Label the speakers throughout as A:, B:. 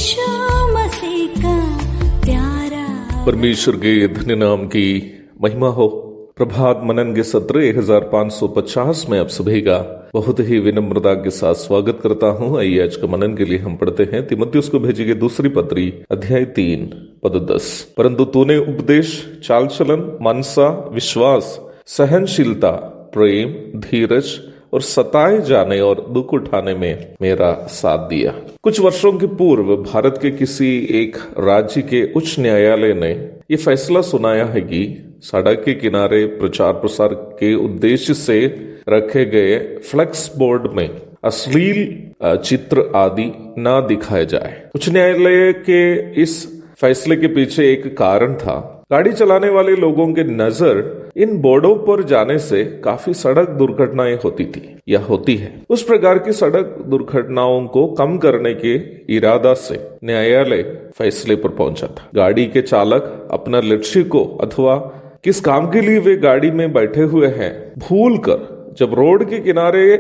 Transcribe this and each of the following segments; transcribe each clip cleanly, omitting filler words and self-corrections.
A: यीशु मसीह का प्यारा।
B: परमेश्वर के धन्य नाम की महिमा हो। प्रभात मनन के सत्र 1550 में आप सभी का बहुत ही विनम्रता के साथ स्वागत करता हूं। आइए आज का मनन के लिए हम पढ़ते हैं तीमुथियुस को भेजी गई दूसरी पत्री अध्याय 3 पद 10। परंतु तूने उपदेश, चाल चलन, मनसा, विश्वास, सहनशीलता, प्रेम, धीरज और सताए जाने और दुख उठाने में मेरा साथ दिया। कुछ वर्षों के पूर्व भारत के किसी एक राज्य के उच्च न्यायालय ने यह फैसला सुनाया है कि सड़क के किनारे प्रचार प्रसार के उद्देश्य से रखे गए फ्लेक्स बोर्ड में अश्लील चित्र आदि ना दिखाए जाए। उच्च न्यायालय के इस फैसले के पीछे एक कारण था। गाड़ी चलाने वाले लोगों के नजर इन बोर्डों पर जाने से काफी सड़क दुर्घटनाएं होती थी या होती है। उस प्रकार की सड़क दुर्घटनाओं को कम करने के इरादा से न्यायालय फैसले पर पहुंचा था। गाड़ी के चालक अपना लक्ष्य को अथवा किस काम के लिए वे गाड़ी में बैठे हुए हैं भूलकर जब रोड के किनारे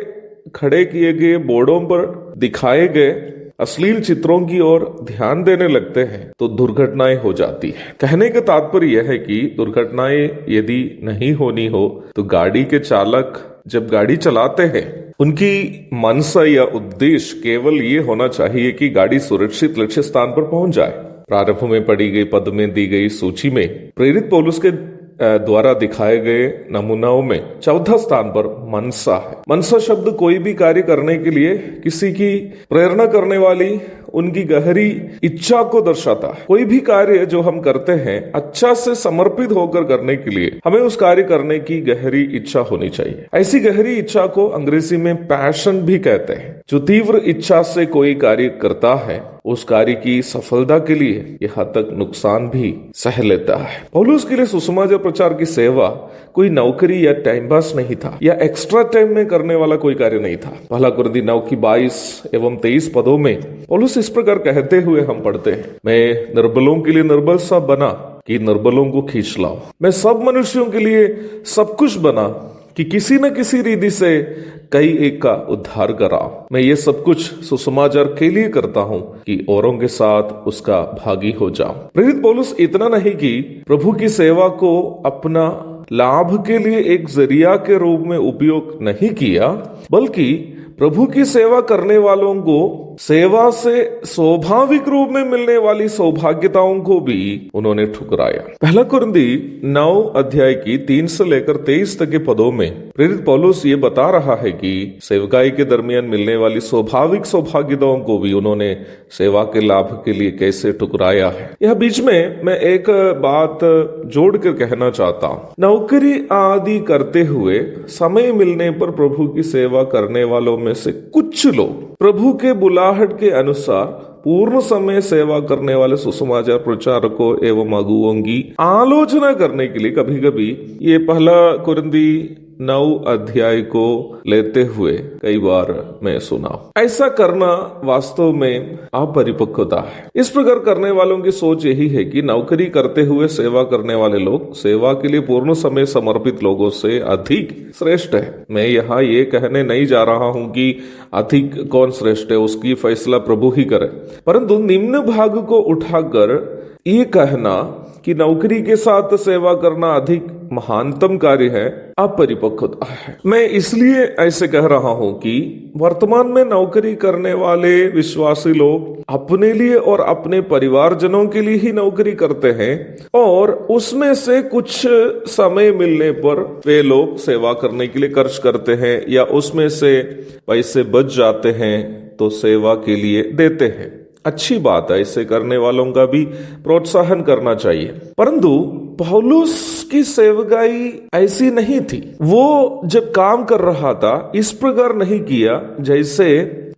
B: खड़े किए गए बोर्डों पर दिखाए गए अश्लील चित्रों की ओर ध्यान देने लगते हैं तो दुर्घटनाएं हो जाती है। कहने का तात्पर्य यह है कि दुर्घटनाएं यदि नहीं होनी हो तो गाड़ी के चालक जब गाड़ी चलाते हैं उनकी मनसा या उद्देश्य केवल ये होना चाहिए कि गाड़ी सुरक्षित लक्ष्य स्थान पर पहुंच जाए। प्रारंभ में पढ़ी गई पद में दी गई सूची में प्रेरित पौलुस के द्वारा दिखाए गए नमूनाओं में चौथा स्थान पर मनसा है। मनसा शब्द कोई भी कार्य करने के लिए किसी की प्रेरणा करने वाली उनकी गहरी इच्छा को दर्शाता है। कोई भी कार्य जो हम करते हैं अच्छा से समर्पित होकर करने के लिए हमें उस कार्य करने की गहरी इच्छा होनी चाहिए। ऐसी गहरी इच्छा को अंग्रेजी में पैशन भी कहते हैं। जो तीव्र इच्छा से कोई कार्य करता है उस कार्य की सफलता के लिए यह हद तक नुकसान भी सह लेता है। पौलुस के लिए सुसमाचार प्रचार की सेवा कोई नौकरी या टाइम पास नहीं था या एक्स्ट्रा टाइम में करने वाला कोई कार्य नहीं था। पहला कुरिन्थी 9 की 22 एवं 23 पदों में पौलुस इस प्रकार कहते हुए हम पढ़ते हैं, मैं निर्बलों के लिए निर्बल सा बना कि निर्बलों को खींच लाओ। मैं सब मनुष्यों के लिए सब कुछ बना कि किसी न किसी रीति से कई एक का उद्धार कराओ। मैं ये सब कुछ सुसमाचार के लिए करता हूँ कि औरों के साथ उसका भागी हो जाऊं। प्रेरित पौलुस इतना नहीं कि प्रभु की सेवा को अपना लाभ के लिए एक जरिया के रूप में उपयोग नहीं किया, बल्कि प्रभु की सेवा करने वालों को सेवा से स्वाभाविक रूप में मिलने वाली सौभाग्यताओं को भी उन्होंने ठुकराया। पहला कुरिन्थी 9 अध्याय की 3 से लेकर 23 तक के पदों में प्रेरित पौलुस ये बता रहा है कि सेवकाई के दरमियान मिलने वाली स्वाभाविक सौभाग्यताओं को भी उन्होंने सेवा के लाभ के लिए कैसे ठुकराया है। यह बीच में मैं एक बात जोड़कर कहना चाहता हूँ। नौकरी आदि करते हुए समय मिलने पर प्रभु की सेवा करने वालों में से कुछ लोग प्रभु के बुलाहट के अनुसार पूर्ण समय सेवा करने वाले सुसमाचार प्रचारकों एवं अगुओं की आलोचना करने के लिए कभी कभी ये पहला कुरिन्थी 9 अध्याय को लेते हुए कई बार मैं सुना। ऐसा करना वास्तव में अपरिपक्वता है। इस प्रकार करने वालों की सोच यही है कि नौकरी करते हुए सेवा करने वाले लोग सेवा के लिए पूर्ण समय समर्पित लोगों से अधिक श्रेष्ठ है। मैं यहाँ ये कहने नहीं जा रहा हूँ कि अधिक कौन श्रेष्ठ है, उसकी फैसला प्रभु ही करे, परंतु निम्न भाग को उठाकर ये कहना कि नौकरी के साथ सेवा करना अधिक महानतम कार्य है अपरिपक्वता है। मैं इसलिए ऐसे कह रहा हूं कि वर्तमान में नौकरी करने वाले विश्वासी लोग अपने लिए और अपने परिवारजनों के लिए ही नौकरी करते हैं और उसमें से कुछ समय मिलने पर वे लोग सेवा करने के लिए खर्च करते हैं या उसमें से पैसे बच जाते हैं तो सेवा के लिए देते हैं। अच्छी बात है, ऐसे करने वालों का भी प्रोत्साहन करना चाहिए, परंतु पौलुस की सेवकाई ऐसी नहीं थी। वो जब काम कर रहा था इस प्रकार नहीं किया जैसे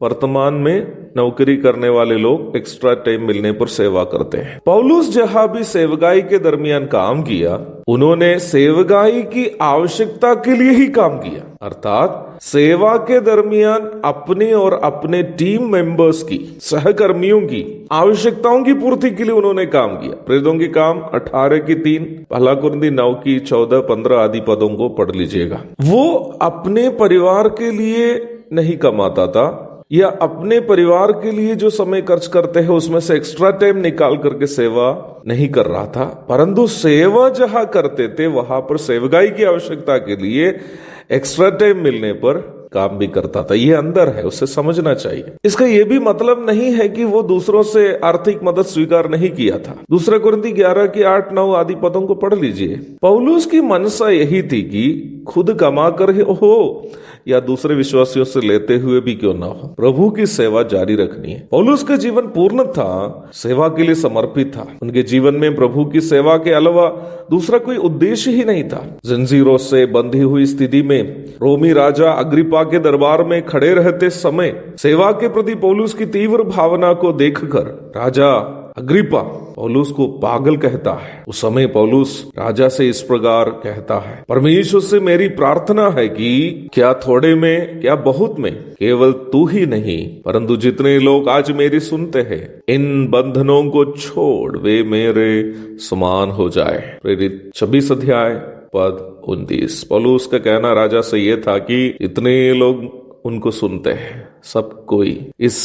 B: वर्तमान में नौकरी करने वाले लोग एक्स्ट्रा टाइम मिलने पर सेवा करते हैं। पौलुस जहां भी सेवकाई के दरमियान काम किया उन्होंने सेवकाई की आवश्यकता के लिए ही काम किया, अर्थात सेवा के दरमियान अपने और अपने टीम मेंबर्स की, सहकर्मियों की आवश्यकताओं की पूर्ति के लिए उन्होंने काम किया। प्रेरितों के काम 18 की 3, पहला कुरिन्थी 9 की 14, 15 आदि पदों को पढ़ लीजिएगा। वो अपने परिवार के लिए नहीं कमाता था, या अपने परिवार के लिए जो समय खर्च करते हैं उसमें से एक्स्ट्रा टाइम निकाल करके सेवा नहीं कर रहा था, परंतु सेवा जहां करते थे वहां पर सेवकाई की आवश्यकता के लिए एक्स्ट्रा टाइम मिलने पर काम भी करता था। ये अंदर है, उसे समझना चाहिए। इसका ये भी मतलब नहीं है कि वो दूसरों से आर्थिक मदद स्वीकार नहीं किया था। दूसरा कुरिन्ती 11 के 8-9 आदि पदों को पढ़ लीजिए। पौलुस की मनसा यही थी कि खुद कमा कर हो या दूसरे विश्वासियों से लेते हुए भी क्यों ना हो, प्रभु की सेवा जारी रखनी है। पौलुस का जीवन पूर्ण था, सेवा के लिए समर्पित था। उनके जीवन में प्रभु की सेवा के अलावा दूसरा कोई उद्देश्य ही नहीं था। जंजीरों से बंधी हुई स्थिति में रोमी राजा अग्रिपा के दरबार में खड़े रहते समय सेवा के प्रति पौलुस की तीव्र भावना को देखकर राजा अग्रिपा पौलुस को पागल कहता है। उस समय पौलुस राजा से इस प्रकार कहता है, परमेश्वर से मेरी प्रार्थना है कि क्या थोड़े में क्या बहुत में केवल तू ही नहीं परंतु जितने लोग आज मेरी सुनते हैं इन बंधनों को छोड़ वे मेरे समान हो जाए। प्रेरित 26 अध्याय पद 29। पौलुस का कहना राजा से यह था कि इतने लोग उनको सुनते हैं, सब कोई इस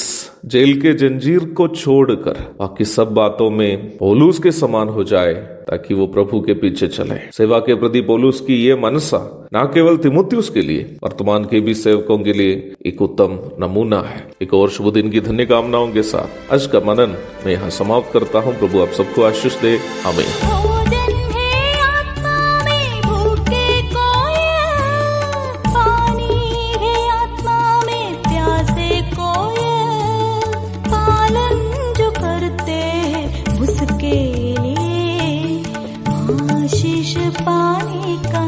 B: जेल के जंजीर को छोड़कर बाकी सब बातों में पौलुस के समान हो जाए ताकि वो प्रभु के पीछे चले। सेवा के प्रति पौलुस की ये मनसा न केवल तिमुथियुस के लिए वर्तमान के भी सेवकों के लिए एक उत्तम नमूना है। एक और शुभ दिन की धन्य कामनाओं के साथ आज का मनन मैं यहाँ समाप्त करता हूँ। प्रभु आप सबको आशीष दे। आमीन।
A: उसके लिए आशीष पाने का